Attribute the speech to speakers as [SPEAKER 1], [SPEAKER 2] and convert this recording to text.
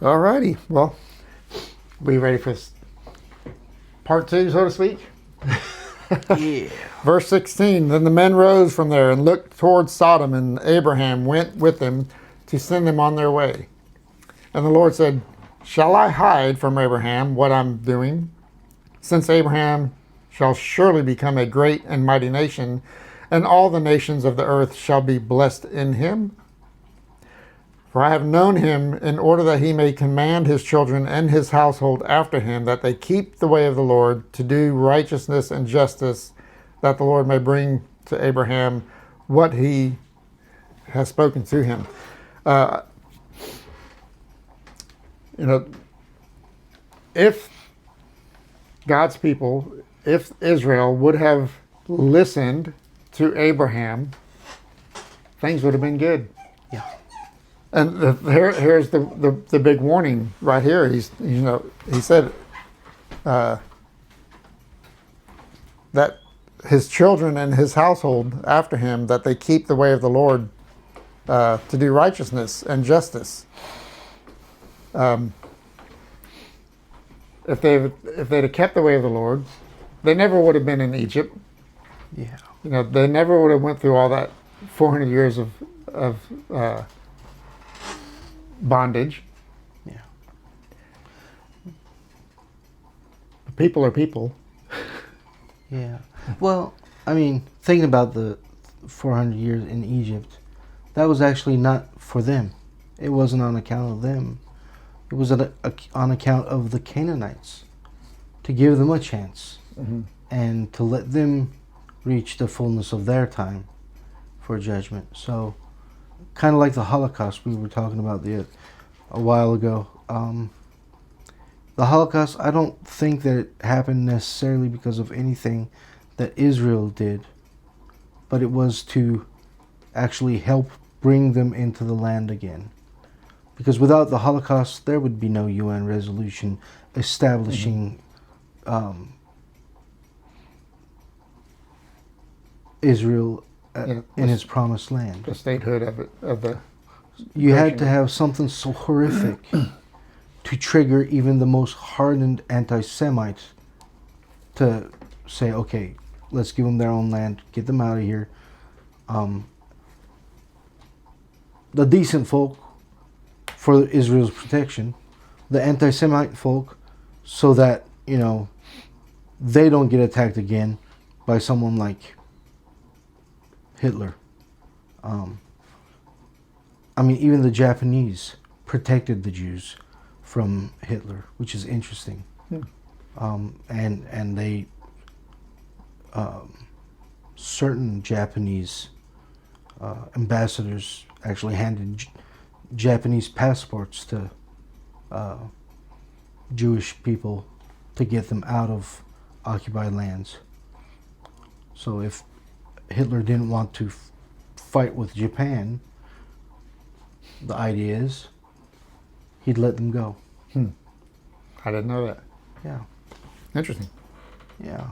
[SPEAKER 1] Alrighty. Well, we ready for part two, so to speak?
[SPEAKER 2] Yeah.
[SPEAKER 1] Verse 16, then the men rose from there and looked towards Sodom, and Abraham went with them to send them on their way. And the Lord said, shall I hide from Abraham what I'm doing? Since Abraham shall surely become a great and mighty nation, and all the nations of the earth shall be blessed in him. For I have known him in order that he may command his children and his household after him, that they keep the way of the Lord, to do righteousness and justice, that the Lord may bring to Abraham what he has spoken to him. If God's people, if Israel would have listened to Abraham, things would have been good.
[SPEAKER 2] Yeah.
[SPEAKER 1] And here's the big warning right here. He said that his children and his household after him, that they keep the way of the Lord, to do righteousness and justice. If they'd have kept the way of the Lord, they never would have been in Egypt.
[SPEAKER 2] Yeah.
[SPEAKER 1] They never would have went through all that 400 years of bondage.
[SPEAKER 2] Yeah.
[SPEAKER 1] People are people.
[SPEAKER 2] Yeah. Well, I mean, thinking about the 400 years in Egypt, that was actually not for them. It wasn't on account of them. It was on account of the Canaanites, to give them a chance,
[SPEAKER 1] Mm-hmm.
[SPEAKER 2] and to let them reach the fullness of their time for judgment. So, kind of like the Holocaust we were talking about a while ago. The Holocaust, I don't think that it happened necessarily because of anything that Israel did, but it was to actually help bring them into the land again. Because without the Holocaust, there would be no UN resolution establishing Israel in his promised land.
[SPEAKER 1] The statehood of the
[SPEAKER 2] You had
[SPEAKER 1] nation.
[SPEAKER 2] to have something so horrific to trigger even the most hardened anti-Semite to say, okay, let's give them their own land, get them out of here. The decent folk for Israel's protection, the anti-Semite folk so that, they don't get attacked again by someone like Hitler. Even the Japanese protected the Jews from Hitler, which is interesting. And they certain Japanese ambassadors actually handed Japanese passports to Jewish people to get them out of occupied lands. So if Hitler didn't want to fight with Japan, the idea is he'd let them go.
[SPEAKER 1] I didn't know that.
[SPEAKER 2] Yeah.
[SPEAKER 1] Interesting.
[SPEAKER 2] Yeah.